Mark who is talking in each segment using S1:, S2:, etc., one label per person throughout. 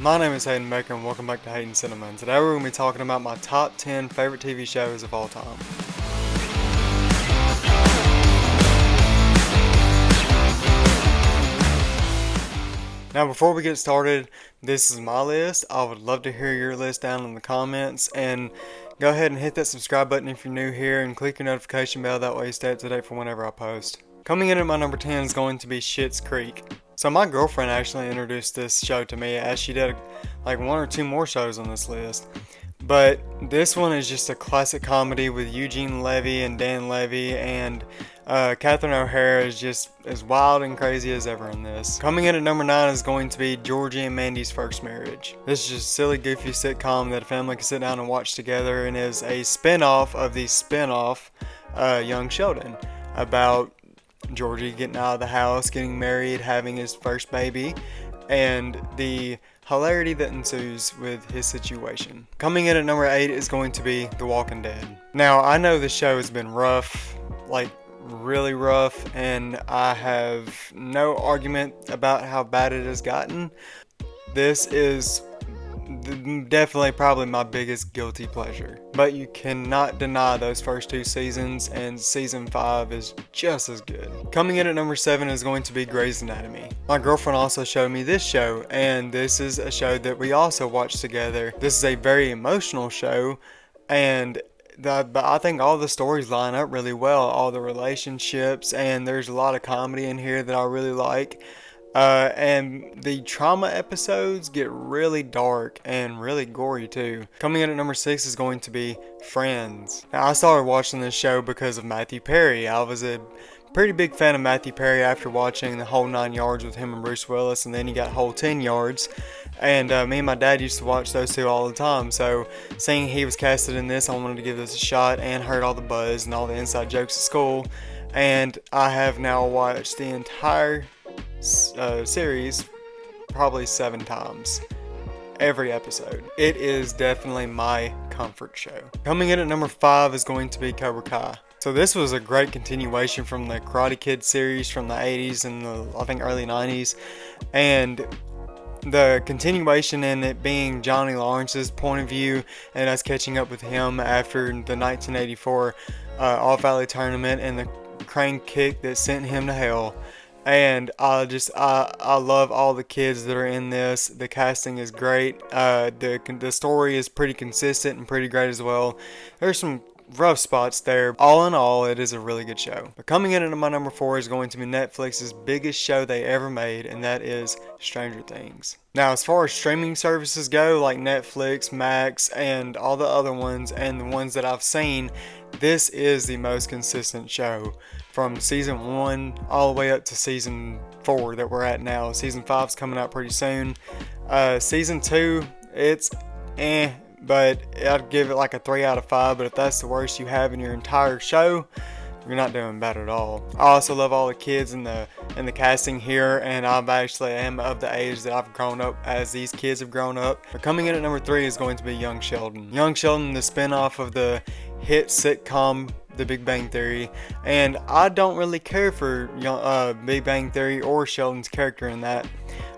S1: My name is Hayden Baker and welcome back to Hayden Cinema. And today we're going to be talking about my top 10 favorite TV shows of all time. Now before we get started, this is my list. I would love to hear your list down in the comments, and go ahead and hit that subscribe button if you're new here and click your notification bell, that way you stay up to date for whenever I post. Coming in at my number 10 is going to be Schitt's Creek. So my girlfriend actually introduced this show to me, as she did like one or two more shows on this list. But this one is just a classic comedy with Eugene Levy and Dan Levy, and Catherine O'Hara is just as wild and crazy as ever in this. Coming in at number 9 is going to be Georgie and Mandy's First Marriage. This is just a silly, goofy sitcom that a family can sit down and watch together, and is a spin-off of the spin-off Young Sheldon, about Georgie getting out of the house, getting married, having his first baby, and the hilarity that ensues with his situation. Coming in at number 8 is going to be The Walking Dead. Now, I know this show has been rough, like really rough, and I have no argument about how bad it has gotten. This is definitely probably my biggest guilty pleasure, but you cannot deny those first two seasons, and season 5 is just as good. Coming in at number 7 is going to be Grey's Anatomy. My girlfriend also showed me this show, and this is a show that we also watched together. This is a very emotional show, and but I think all the stories line up really well, all the relationships, and there's a lot of comedy in here that I really like. And the trauma episodes get really dark and really gory too. Coming in at number 6 is going to be Friends. Now, I started watching this show because of Matthew Perry. I was a pretty big fan of Matthew Perry after watching the whole 9 yards with him and Bruce Willis, and then he got whole 10 yards. And me and my dad used to watch those two all the time. So seeing he was casted in this, I wanted to give this a shot, and heard all the buzz and all the inside jokes at school. And I have now watched the entire series probably 7 times, every episode. It is definitely my comfort show. Coming in at number 5 is going to be Cobra Kai. So this was a great continuation from the Karate Kid series from the 80s and the, I think, early 90s, and the continuation in it being Johnny Lawrence's point of view, and us catching up with him after the 1984 All Valley tournament and the crane kick that sent him to hell. And I love all the kids that are in this. The casting is great. The story is pretty consistent and pretty great as well. There's some rough spots there. All in all, it is a really good show. But coming in at my number 4 is going to be Netflix's biggest show they ever made, and that is Stranger Things. Now, as far as streaming services go, like Netflix, Max, and all the other ones, and the ones that I've seen, this is the most consistent show. From season 1 all the way up to season 4 that we're at now. Season 5's coming out pretty soon. Season 2, it's but I'd give it like a 3 out of 5. But if that's the worst you have in your entire show, you're not doing bad at all. I also love all the kids in the casting here, and I actually am of the age that I've grown up as these kids have grown up. But coming in at number 3 is going to be Young Sheldon. Young Sheldon, the spin-off of the hit sitcom The Big Bang Theory, and I don't really care for Big Bang Theory or Sheldon's character in that,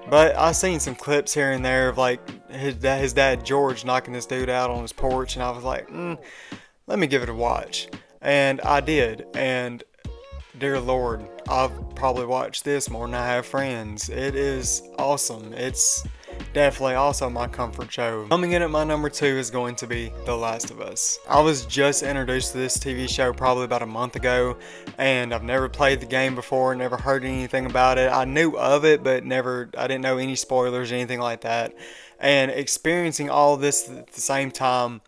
S1: but I've seen some clips here and there of like his dad George knocking this dude out on his porch, and I was like, let me give it a watch. And I did, and dear Lord, I've probably watched this more than I have Friends. It is awesome. It's definitely also my comfort show. Coming in at my number 2 is going to be The Last of Us. I was just introduced to this TV show probably about a month ago, and I've never played the game before, never heard anything about it. I knew of it, but I didn't know any spoilers or anything like that. And experiencing all this at the same time,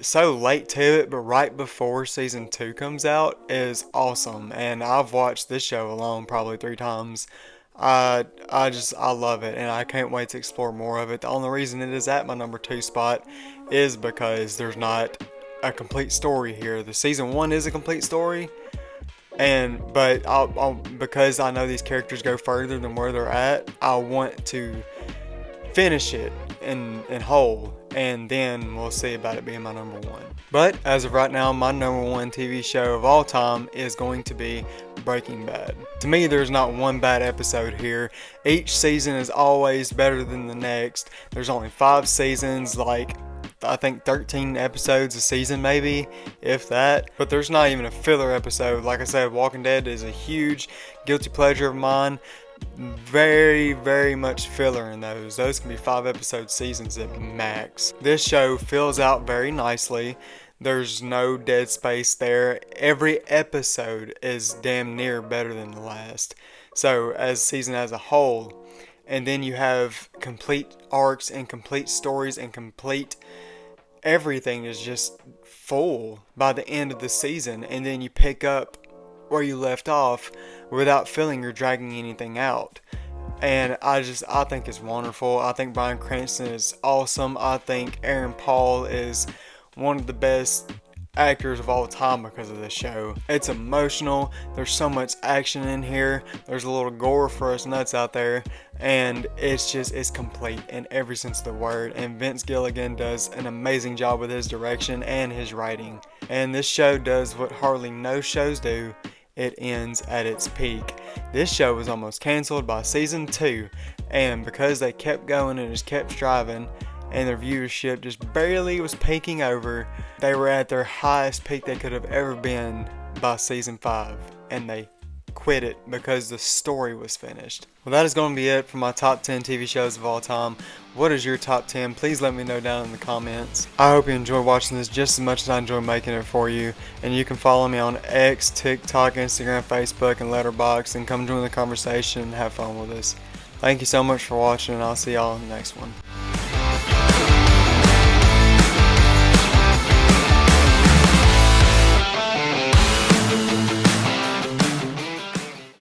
S1: so late to it, but right before season 2 comes out, is awesome. And I've watched this show alone probably 3 times. I love it, and I can't wait to explore more of it. The only reason it is at my number 2 spot is because there's not a complete story here. The season 1 is a complete story, but because I know these characters go further than where they're at, I want to finish it in whole, and then we'll see about it being my number one. But as of right now, my number one TV show of all time is going to be Breaking Bad. To me, there's not one bad episode here. Each season is always better than the next. There's only 5 seasons, like I think 13 episodes a season, maybe, if that. But there's not even a filler episode. Like I said, Walking Dead is a huge guilty pleasure of mine. Very, very much filler in those. Those can be 5 episode seasons at max. This show fills out very nicely. There's no dead space there. Every episode is damn near better than the last. So, as season as a whole. And then you have complete arcs and complete stories and complete everything is just full by the end of the season. And then you pick up where you left off without feeling you're dragging anything out. And I think it's wonderful. I think Bryan Cranston is awesome. I think Aaron Paul is one of the best actors of all time because of this show. It's emotional. There's so much action in here. There's a little gore for us nuts out there. And it's complete in every sense of the word. And Vince Gilligan does an amazing job with his direction and his writing. And this show does what hardly no shows do. It ends at its peak. This show was almost canceled by season 2. And because they kept going and just kept striving, and their viewership just barely was peaking over, they were at their highest peak they could have ever been by season 5, and they quit it because the story was finished. Well, that is going to be it for my top 10 TV shows of all time. What is your top 10? Please let me know down in the comments. I hope you enjoy watching this just as much as I enjoy making it for you. And you can follow me on X, TikTok, Instagram, Facebook, and Letterboxd, and come join the conversation and have fun with us. Thank you so much for watching, and I'll see y'all in the next one.